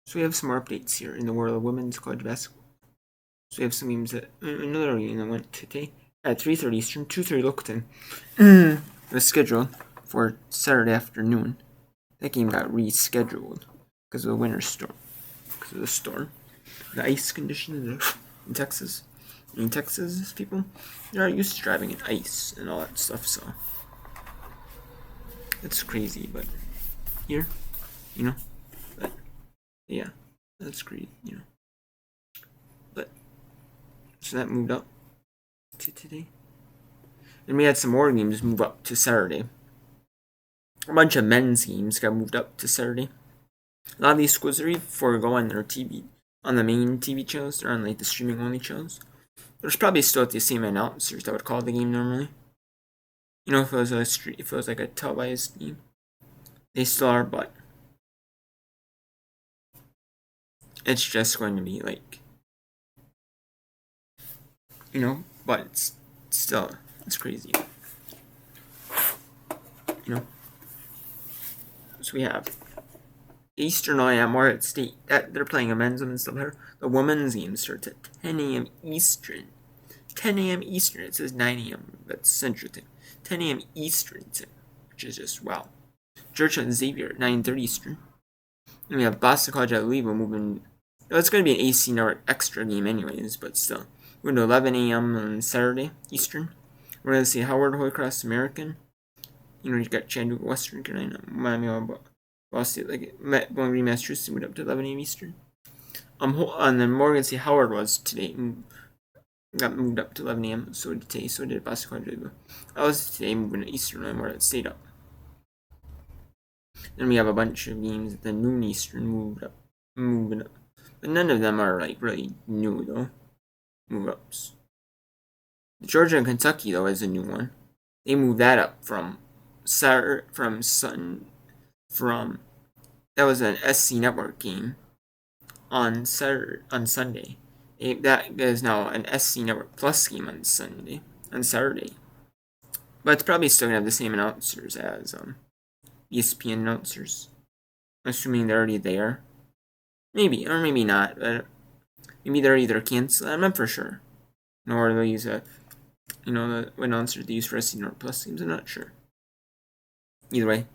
So we have some more updates here in the world of women's college basketball. So we have some games that another game that went today at 3:30 Eastern, 2:30 local time. It was scheduled for Saturday afternoon. That game got rescheduled because of the winter storm. Because of the storm, the ice conditions in Texas. In Texas, people they're not used to driving in ice and all that stuff. So it's crazy, but here, but yeah, that's great, But so that moved up to today. And we had some more games move up to Saturday. A bunch of men's games got moved up to Saturday. A lot of these schools are foregoing their TV on the main TV channels. They're on like the streaming only channels. There's probably still the same announcers that would call the game normally. If it was like a televised game, they still are, but it's just going to be like, but it's still, it's crazy. So we have Eastern I.M. or at State that they're playing a men's and stuff here. The women's game starts at 10 a.m. Eastern. 10 a.m. Eastern. It says 9 a.m. That's Central Time. 10 a.m. Eastern time, which is just wow. Georgia and Xavier at 9:30 Eastern. And we have Boston College at Louisville moving. It's going to be an AC Network extra game anyways, but still. We're going to 11 a.m. on Saturday Eastern. We're going to see Howard Holy Cross American. You got Chattanooga, Western Carolina, Miami, Boston, like Montgomery, Massachusetts, moved up to 11 a.m. Eastern. And then Morgan State Howard was today, got moved up to 11 a.m. So did today, so did Boston College. I was today moving to Eastern, and more that stayed up. Then we have a bunch of games at the noon Eastern moving up. But none of them are like really new though. Move ups. Georgia and Kentucky though is a new one. They moved that up from that was an SC Network game on Sunday. That is now an SC Network Plus game on Saturday. But it's probably still gonna have the same announcers as ESPN announcers. Assuming they're already there. Maybe, or maybe not. But maybe they're either canceled. I'm not for sure. Nor they'll use the announcers they use for SC Network Plus games. I'm not sure. Either way,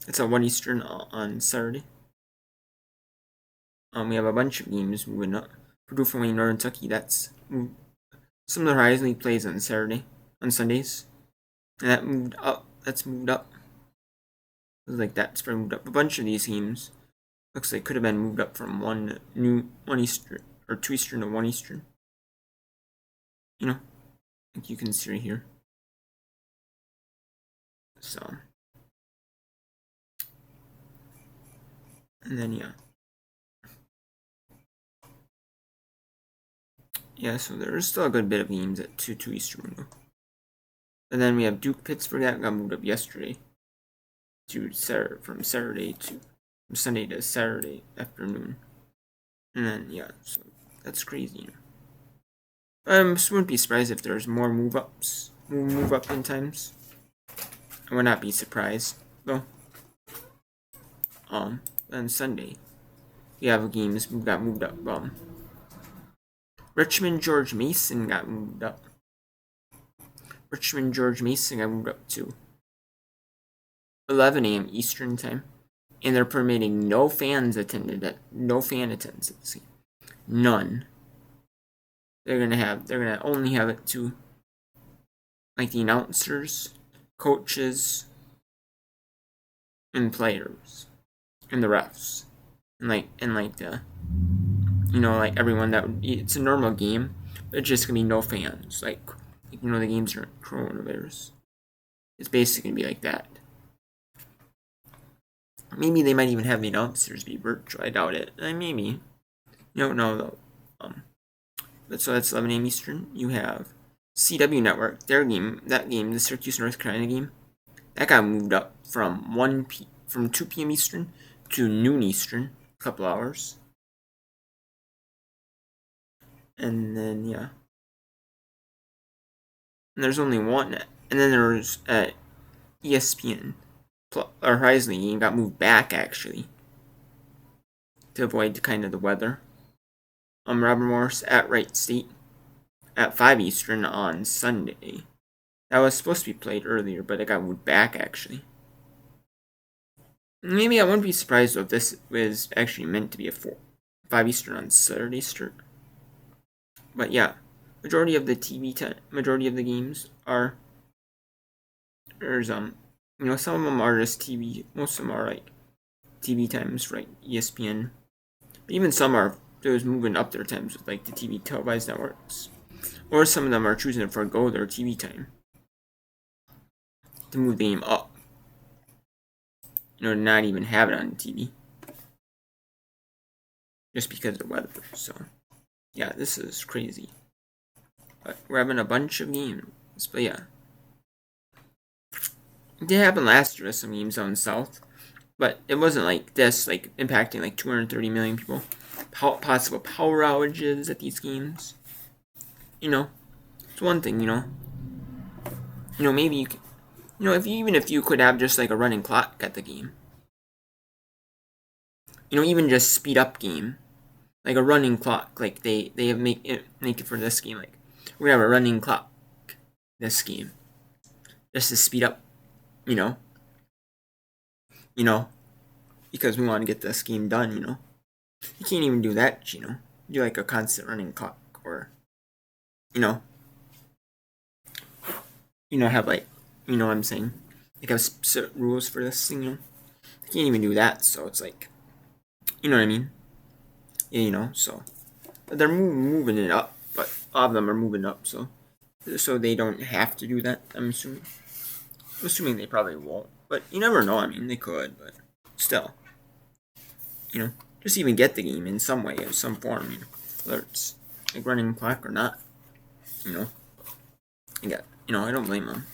it's at 1 Eastern on Saturday. We have a bunch of games moving up. Purdue from Wayne, Northern Kentucky. That's some of the Horizon League plays on Sundays, and that moved up. That's moved up. It was like that's probably moved up. A bunch of these games looks like could have been moved up from 1 Eastern or 2 Eastern to 1 Eastern. Like you can see right here. So, and then so there's still a good bit of games at 2 Eastern. And then we have Duke Pittsburgh that got moved up yesterday from Sunday to Saturday afternoon. And then so that's crazy. I wouldn't be surprised if there's more move up in times. I would not be surprised though. On Sunday we have games got moved up. Richmond George Mason got moved up. Richmond George Mason got moved up to 11 a.m. Eastern time, and they're permitting no fan attendance at this game. None. They're gonna only have it to like the announcers, coaches, and players, and the refs, and the like everyone that it's a normal game, but it's just gonna be no fans. Like the games are coronavirus. It's basically gonna be like that. Maybe they might even have the announcers be virtual. I doubt it. Maybe. You don't know though. So that's 11 a.m. Eastern. You have CW Network. The Syracuse North Carolina game, that got moved up from 2 p.m. Eastern to noon Eastern, a couple hours. And then and there's only one. And then there's ESPN or Horizon game got moved back actually. to avoid kind of the weather. Robert Morris at Wright State at 5 Eastern on Sunday. That was supposed to be played earlier, but it got moved back actually. Maybe I wouldn't be surprised if this was actually meant to be a 5 Eastern on Saturday start. But yeah, majority of the games are there's some of them are just TV. Most of them are like TV times, right? ESPN. But even some are those moving up their times with like the TV televised networks, or some of them are choosing to forego their TV time to move the game up. To not even have it on TV, just because of the weather. So, yeah, this is crazy. But we're having a bunch of games. But yeah, it did happen last year with some games down south, but it wasn't like this, like impacting like 230 million people. Possible power outages at these games. It's one thing. Maybe you can. If you could have just like a running clock at the game. Even just speed up game, like a running clock. Like they have make it for this game. Like we have a running clock this game, just to speed up. Because we want to get this game done. You can't even do that. Do like a constant running clock, or have like what I'm saying. Like have set rules for this thing. You can't even do that. So it's like, you know what I mean? Yeah, so but they're moving it up, but all of them are moving up, so they don't have to do that. I'm assuming they probably won't, but you never know. I mean, they could, but still, just even get the game in some way, in some form, whether it's like running clock or not. I don't blame them.